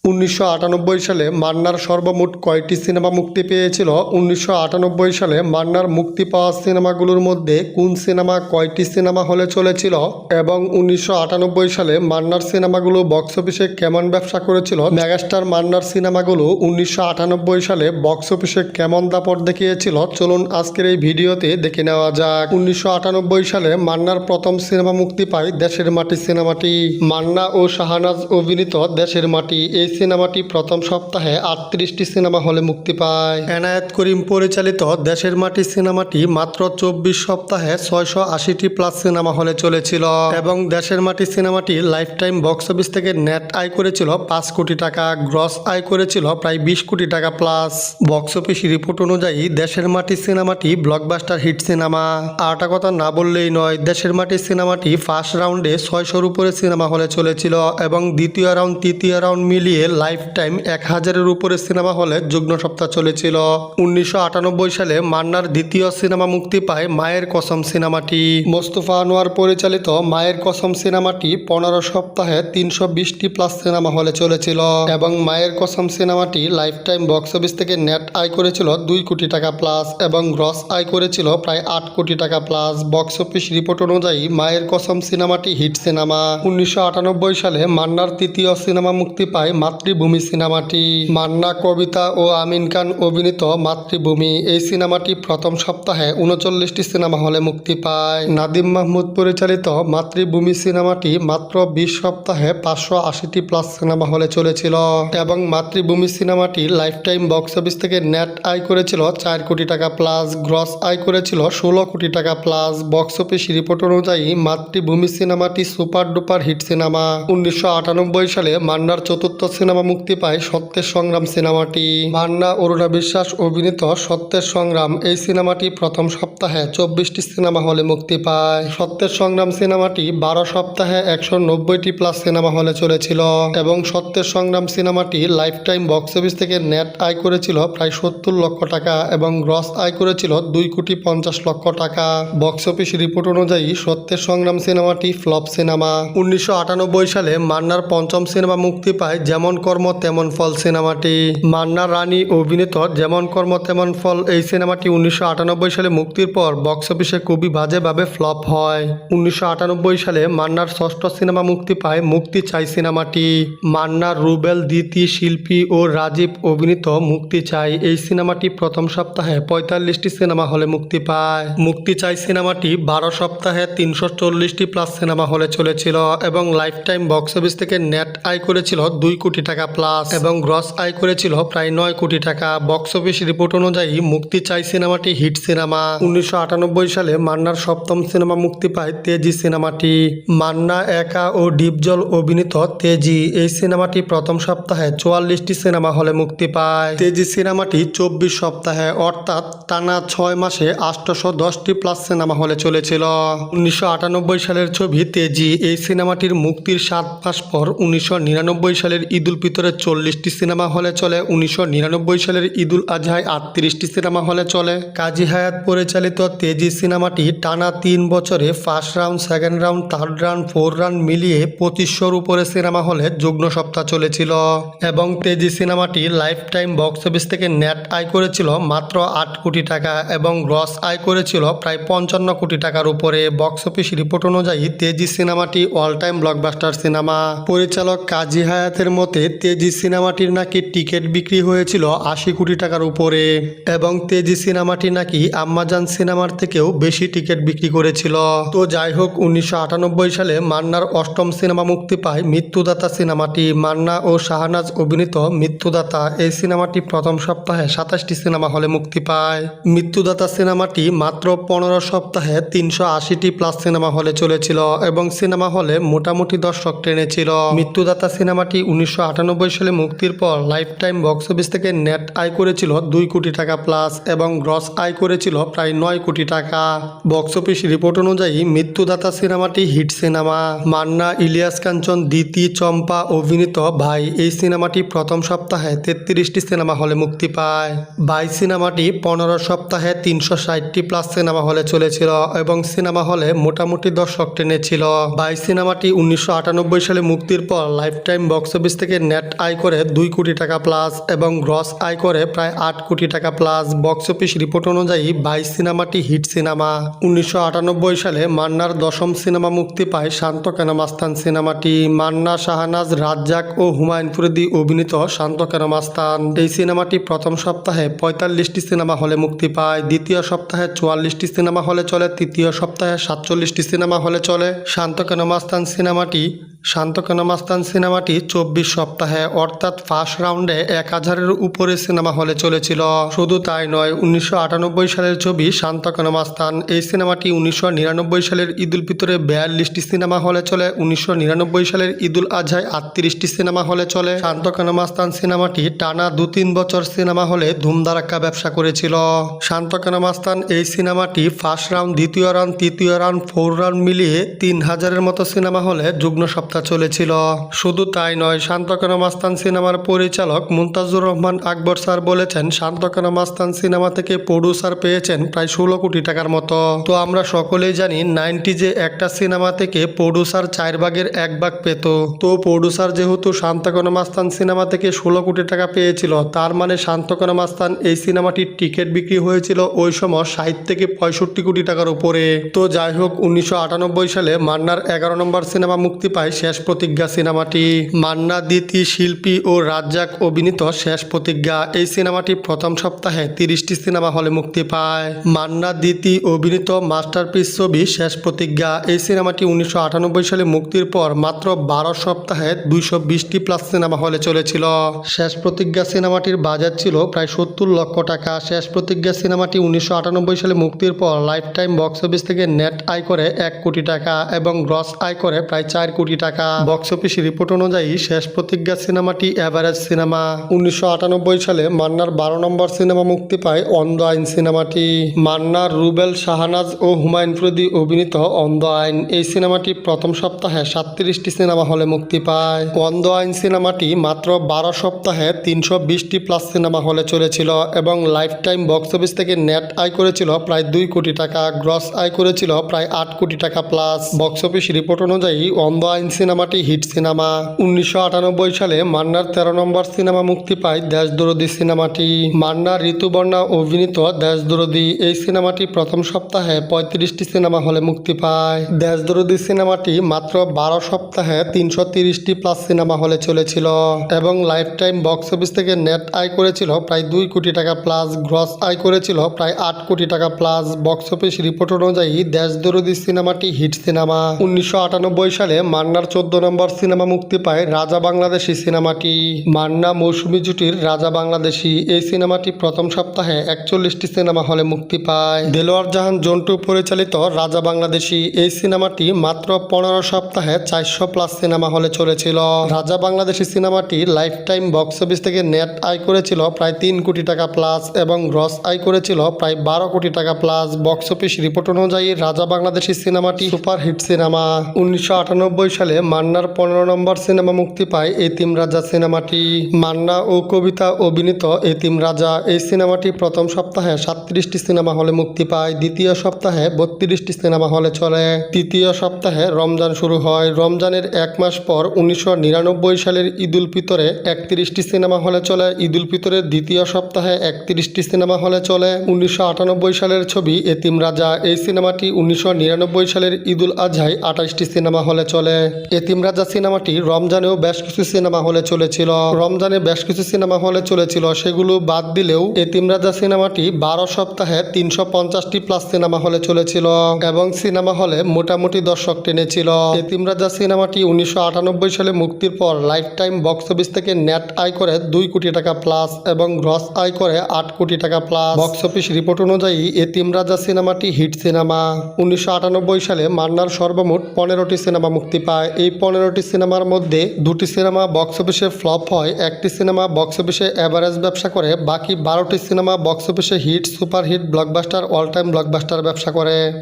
1998 সালে মান্নার সর্বমোট কয়টি সিনেমা মুক্তি পেয়েছিল? 1998 সালে মান্নার মুক্তি পাওয়া সিনেমাগুলোর মধ্যে কোন সিনেমা কয়টি সিনেমা হলে চলেছিল এবং 1998 সালে মান্নার সিনেমাগুলো বক্স অফিসে কেমন ব্যবসা করেছিল? মেগাস্টার মান্নার সিনেমাগুলো 1998 সালে বক্স অফিসে কেমন দাপট দেখিয়েছিল? চলুন আজকের এই ভিডিওতে দেখে নেওয়া যাক। 1998 সালে মান্নার প্রথম সিনেমা মুক্তি পায় দেশের মাটি সিনেমাটি। মান্না ও শাহনাজ অভিনীত দেশের মাটি এই সিনেমাটি প্রথম সপ্তাহে 38টি সিনেমা হলে মুক্তি পায়। এনায়েত করিম পরিচালিত দেশের মাটি সিনেমাটি মাত্র 24 সপ্তাহে 680টি প্লাস সিনেমা হলে চলেছিল এবং দেশের মাটি সিনেমাটি লাইফ টাইম বক্স অফিস থেকে নেট আয় করেছিল 5 কোটি টাকা, গ্রস আয় করেছিল প্রায় 20 কোটি টাকা প্লাস। বক্স অফিস রিপোর্ট অনুযায়ী দেশের মাটি সিনেমাটি ব্লকবাস্টার হিট সিনেমা। আরটা কথা না বললেই নয়, দেশের মাটি সিনেমাটি ফার্স্ট রাউন্ডে 600-র উপরে সিনেমা হলে চলেছিল এবং দ্বিতীয় রাউন্ড তৃতীয় রাউন্ড মিলিয়ে লাইফ টাইম 1000-এর উপরে সিনেমা হলে যুগ্ম সপ্তাহ চলেছিল। 1998 সালে মান্নার দ্বিতীয় সিনেমা মুক্তি পায় মায়ের কসম সিনেমাটি। মোস্তফা আনোয়ার পরিচালিত মায়ের কসম সিনেমাটি 15 সপ্তাহে 320টি প্লাস সিনেমা হলে চলেছিল এবং মায়ের কসম সিনেমাটি লাইফ টাইম বক্স অফিস থেকে নেট আয় করেছিল 2 কোটি টাকা প্লাস এবং গ্রস আয় করেছিল প্রায় 8 কোটি টাকা প্লাস। বক্স অফিস রিপোর্ট অনুযায়ী মায়ের কসম সিনেমাটি হিট সিনেমা। 1998 সালে মান্নার তৃতীয় সিনেমা মুক্তি পায় মাতৃভূমি সিনেমাটি। মান্না, কবিতা ও আমিন খান অভিনীত মাতৃভূমি এই সিনেমাটি প্রথম সপ্তাহে 39টি সিনেমা হলে মুক্তি পায়। নাদিম মাহমুদ পরিচালিত মাতৃভূমি সিনেমাটি মাত্র 20 সপ্তাহে 580টি প্লাস সিনেমা হলে চলেছিল এবং মাতৃভূমি সিনেমাটি লাইফ টাইম বক্স অফিস থেকে নেট আয় করেছিল 4 কোটি টাকা প্লাস, গ্রস আয় করেছিল 16 কোটি টাকা প্লাস। বক্স অফিস রিপোর্ট অনুযায়ী মাতৃভূমি সিনেমাটি সুপার ডুপার হিট সিনেমা। 1998 সালে মান্নার চতুর্থ সিনেমা মুক্তি পায় সত্যের সংগ্রাম সিনেমাটি। মান্না, অরুণা বিশ্বাস অভিনীত সত্যের সংগ্রাম এই সিনেমাটি প্রথম সপ্তাহে 24টি সিনেমা হলে মুক্তি পায়। সত্যের সংগ্রাম সিনেমাটি 12 সপ্তাহে 190টি প্লাস সিনেমা হলে চলেছিল এবং সত্যের সংগ্রাম সিনেমাটি লাইফ টাইম বক্স অফিস থেকে নেট আয় করেছিল প্রায় 70 লক্ষ টাকা এবং গ্রস আয় করেছিল 2 কোটি 50 লক্ষ টাকা। বক্স অফিস রিপোর্ট অনুযায়ী সত্যের সংগ্রাম সিনেমাটি ফ্লপ সিনেমা। 1998 সালে মান্নার পঞ্চম সিনেমা মুক্তি পায় যেমন কর্ম তেমন ফল সিনেমাটি। মান্না রানী অভিনীত যেমন কর্ম তেমন ফল এই সিনেমাটি 1998 সালে মুক্তির পর বক্স অফিসে খুবই বাজেভাবে ফ্লপ হয়। 1998 সালে মান্নার ষষ্ঠ সিনেমা মুক্তি পায় মুক্তি চাই সিনেমাটি। মান্না, রুবেল, দিতি, শিল্পী ও রাজীব অভিনীত মুক্তি চাই এই সিনেমাটি প্রথম সপ্তাহে 45টি সিনেমা হলে মুক্তি পায়। মুক্তি চাই সিনেমাটি 12 সপ্তাহে 340টি প্লাস সিনেমা হলে চলেছিল এবং লাইফ টাইম বক্স অফিস থেকে নেট আয় করেছিল 2 কোটি টাকা প্লাস এবং গ্রস আয় করেছিল প্রায় 9 কোটি টাকা। বক্স অফিস রিপোর্ট অনুযায়ী মুক্তি চাই সিনেমাটি হিট সিনেমা। 1998 সালে মান্নার সপ্তম সিনেমা মুক্তি পায় তেজি সিনেমাটি। মান্না, একা ও ডিপজল অভিনীত তেজি এই সিনেমাটি প্রথম সপ্তাহে 44টি সিনেমা হলে মুক্তি পায়। তেজি সিনেমাটি 24 সপ্তাহে অর্থাৎ টানা 6 মাসে 810টি প্লাস সিনেমা হলে চলেছিল। 1998 সালের ছবি তেজি এই সিনেমাটির মুক্তির 7 মাস পর 1999 সালের ঈদুল ফিতরে 40টি সিনেমা হলে চলে। 1999 সালের ঈদুল আজহায় 38টি সিনেমা হলে চলে। কাজী হায়াত পরিচালিত তেজি সিনেমাটি টানা 3 বছরে first round, second round, third round, 4 round মিলিয়ে 2500-র উপরে সিনেমা হলে যুগ্ম সপ্তাহ চলেছিল এবং তেজি সিনেমাটি লাইফ টাইম বক্স অফিস থেকে নেট আয় করেছিল মাত্র 8 কোটি টাকা এবং গ্রস আয় করেছিল প্রায় 55 কোটি টাকার উপরে। বক্স অফিস রিপোর্ট অনুযায়ী তেজি সিনেমাটি অল টাইম ব্লকবাস্টার সিনেমা। পরিচালক কাজী হায়াতের মতে তেজি সিনেমাটির নাকি টিকিট বিক্রি হয়েছিল 80 কোটি টাকার উপরে এবং তেজি সিনেমাটি নাকি আম্মাজান সিনেমার থেকেও বেশি টিকিট বিক্রি করেছিল। তো যাই হোক, 1998 সালে মান্নার অষ্টম সিনেমা মুক্তি পায় মৃত্যুদাতা সিনেমাটি। মান্না ও শাহনাজ অভিনীত মৃত্যুদাতা এই সিনেমাটি প্রথম সপ্তাহে 27টি সিনেমা হলে মুক্তি পায়। মৃত্যুদাতা সিনেমাটি মাত্র 15 সপ্তাহে 380টি প্লাস সিনেমা হলে চলেছিল এবং সিনেমা হলে মোটামুটি দর্শক টেনেছিল। মৃত্যুদাতা সিনেমাটি 1998 সালে মুক্তির পর লাইফ টাইম বক্স অফিস থেকে নেট আয় করেছিল 2 কোটি টাকা প্লাস এবং গ্রস আয় করেছিল প্রায় 9 কোটি টাকা। বক্স অফিস রিপোর্ট অনুযায়ী মৃত্যুদাতা সিনেমাটি হিট সিনেমা। মান্না, ইলিয়াস কাঞ্চন, দিতি, চম্পা অভিনীত ভাই এই সিনেমাটি প্রথম সপ্তাহে 33টি সিনেমা হলে মুক্তি পায়। ভাই সিনেমাটি 15 সপ্তাহে 360টি প্লাস সিনেমা হলে চলেছিল এবং সিনেমা হলে মোটামুটি দর্শক টেনেছিল। ভাই সিনেমাটি 1998 সালে মুক্তির পর লাইফ টাইম বক্স অফিস থেকে নেট আয় করে 2 কোটি টাকা প্লাস এবং গ্রস আয় করে প্রায় 8 কোটি টাকা প্লাস। বক্স অফিস রিপোর্ট অনুযায়ী 22 সিনেমাটি হিট সিনেমা। 1998 সালে মান্নার 10ম সিনেমা মুক্তি পায় শান্ত কেন মাস্তান সিনেমাটি। মান্না, শাহনাজ, রাজ্জাক ও হুমায়ুন ফরিদি অভিনীত শান্ত কেন মাস্তান। এই সিনেমাটি প্রথম সপ্তাহে 45টি সিনেমা হলে মুক্তি পায়, দ্বিতীয় সপ্তাহে 44টি সিনেমা হলে চলে, তৃতীয় সপ্তাহে 47টি সিনেমা হলে চলে। শান্ত কেন মাস্তান সিনেমাটি 24 সপ্তাহে অর্থাৎ ফার্স্ট রাউন্ডে 1000-এর উপরে সিনেমা হলে চলেছিল। শুধু তাই নয়, 1998 সালের ছবি শান্ত কেন মাস্তান। এই সিনেমাটি 1999 সালের ঈদ উল ফিতরে 42টি সিনেমা হলে চলে, 1999 সালের ঈদ উল আজহায় 38টি সিনেমা হলে চলে। শান্ত কেন মাস্তান সিনেমাটি টানা 2-3 বছর সিনেমা হলে ধুমধারাক্কা ব্যবসা করেছিল। শান্ত কেন মাস্তান এই সিনেমাটি ফার্স্ট রাউন্ড, দ্বিতীয় রাউন্ড, তৃতীয় রাউন্ড, 4 রাউন্ড মিলিয়ে 3000-এর মতো সিনেমা হলে যুগ্ম সপ্তাহ চলেছিল। শুধু তাই নয়, শান্ত কেন মাস্তান সিনেমার পরিচালক মুনতাজুর রহমান আকবর স্যার বলেছেন শান্ত কেন মাস্তান সিনেমা থেকে প্রডিউসার পেয়েছেন প্রায় 16 কোটি টাকার মতো। তো আমরা সকলেই জানি 90 একটা সিনেমা থেকে প্রডিউসার 4 ভাগের 1 ভাগ পেত। তো প্রডিউসার যেহেতু শান্ত কেন মাস্তান সিনেমা থেকে 16 কোটি টাকা পেয়েছিল, তার মানে শান্ত কেন মাস্তান এই সিনেমাটির টিকিট বিক্রি হয়েছিল ওই সময় 60 থেকে 65 কোটি টাকার উপরে। তো যাই হোক, 1998 সালে মান্নার 11 নম্বর সিনেমা মুক্তি পায় শেষ প্রতিজ্ঞা সিনেমাটি। মান্না, দিতি, শিল্পী ও রাজ্জাক অভিনীত শেষ প্রতিজ্ঞা। এই সিনেমাটি প্রথম সপ্তাহে 30টি সিনেমা হলে মুক্তি পায়। মান্না, দিতি অভিনীত মাস্টারপিস ছবি শেষ প্রতিজ্ঞা। এই সিনেমাটি 1998 সালে মুক্তির পর মাত্র 12 সপ্তাহে 220টি প্লাস সিনেমা হলে চলেছিল। শেষ প্রতিজ্ঞা সিনেমাটির বাজেট ছিল প্রায় 70 লক্ষ টাকা। শেষ প্রতিজ্ঞা সিনেমাটি 1998 সালে মুক্তির পর লাইফ টাইম বক্স অফিস থেকে নেট আয় করে 1 কোটি টাকা এবং গ্রস আয় করে প্রায় 4 কোটি টাকা। বক্স অফিস রিপোর্ট অনুযায়ী শেষ প্রতিজ্ঞা সিনেমাটি এভারেজ সিনেমা। 1998 সালে মান্নার 12 নম্বর সিনেমা মুক্তি পায় অন্ধ আইন সিনেমাটি। মান্নার, রুবেল, শাহনাজ ও হুমায়ুন ফরিদি অভিনীত অন্ধ আইন। এই সিনেমাটি প্রথম সপ্তাহে 37টি সিনেমা হলে মুক্তি পায়। অন্ধ আইন সিনেমাটি মাত্র 12 সপ্তাহে 320টি প্লাস সিনেমা হলে চলেছিল এবং লাইফ টাইম বক্স অফিস থেকে নেট আয় করেছিল প্রায় 2 কোটি টাকা, গ্রস আয় করেছিল প্রায় 8 কোটি টাকা প্লাস। বক্স অফিস রিপোর্ট অনুযায়ী অন্ধ আইন সিনেমাটি হিট সিনেমা। 1998 সালে মান্নার 13 নম্বর সিনেমা মুক্তি পায় দেশদরদী সিনেমাটি। মান্না, ঋতুপর্ণা অভিনীত দেশদরদী। এই সিনেমাটি প্রথম সপ্তাহে 35টি সিনেমা হলে মুক্তি পায়। দেশদরদী সিনেমাটি মাত্র 12 সপ্তাহে 330টি প্লাস সিনেমা হলে চলেছিল এবং লাইফ টাইম বক্স অফিস থেকে নেট আয় করেছিল প্রায় 2 কোটি টাকা প্লাস, গ্রস আয় করেছিল প্রায় 8 কোটি টাকা প্লাস। বক্স অফিস রিপোর্ট অনুযায়ী দেশদরদী সিনেমাটি হিট সিনেমা। 1998 সালে মান্নার 14 নম্বর সিনেমা মুক্তি পায় রাজা বাংলাদেশি সিনেমাটি। মান্না, মৌসুমী জুটির রাজা বাংলাদেশি। এই সিনেমাটি প্রথম সপ্তাহে 41টি সিনেমা হলে মুক্তি পায়। দেলোয়ার জাহান জন্টু পরিচালিত রাজা বাংলাদেশি। এই সিনেমাটি মাত্র 15 সপ্তাহে 400 প্লাস সিনেমা হলে চলেছিল। রাজা বাংলাদেশি সিনেমাটি লাইফ টাইম বক্স অফিস থেকে নেট আয় করেছিল প্রায় 3 কোটি টাকা প্লাস এবং গ্রস আয় করেছিল প্রায় 12 কোটি টাকা প্লাস। বক্স অফিস রিপোর্ট অনুযায়ী রাজা বাংলাদেশি সিনেমাটি সুপার হিট সিনেমা। 1998 সালে মান্নার 15 নম্বর সিনেমা মুক্তি পায় এতিম রাজা সিনেমাটি। মান্না ও কবিতা অভিনীত এতিম রাজা। এই সিনেমাটি প্রথম সপ্তাহে 37টি সিনেমা হলে মুক্তি পায়, দ্বিতীয় সপ্তাহে 32টি সিনেমা হলে চলে, তৃতীয় সপ্তাহে রমজান শুরু হয়। রমজানের 1 মাস পর 1999 সালের ঈদ উল ফিতরে 31টি সিনেমা হলে চলে। ঈদ উল ফিতরের দ্বিতীয় সপ্তাহে 31টি সিনেমা হলে চলে। 1998 সালের ছবি এতিম রাজা। এই সিনেমাটি 1999 সালের ঈদ উল আজহায় 28টি সিনেমা হলে চলে। এতিম রাজা সিনেমাটি রমজানেও বেশ কিছু সিনেমা হলে চলেছিল। সেগুলো বাদ দিলেও এতিম রাজা সিনেমাটি 12 সপ্তাহে 350টি প্লাস সিনেমা হলে চলেছিল এবং সিনেমা হলে মোটামুটি দর্শক টেনেছিল। এতিম রাজা সিনেমাটি 1998 সালে মুক্তির পর লাইফ টাইম বক্স অফিস থেকে নেট আয় করে 2 কোটি টাকা প্লাস এবং গ্রস আয় করে 8 কোটি টাকা প্লাস। বক্স অফিস রিপোর্ট অনুযায়ী এতিম রাজা সিনেমাটি হিট সিনেমা। 1998 সালে মান্নার সর্বমোট 15টি সিনেমা মুক্তি পায়। এই 15টি সিনেমার মধ্যে 2টি সিনেমা বক্স অফিসে ফ্লপ হয়, 1টি সিনেমা বক্স অফিসে এভারেজ ব্যবসা করে, বাকি 12টি সিনেমা বক্স অফিসে hit, super hit, blockbuster, all time blockbuster ব্যবসা করে।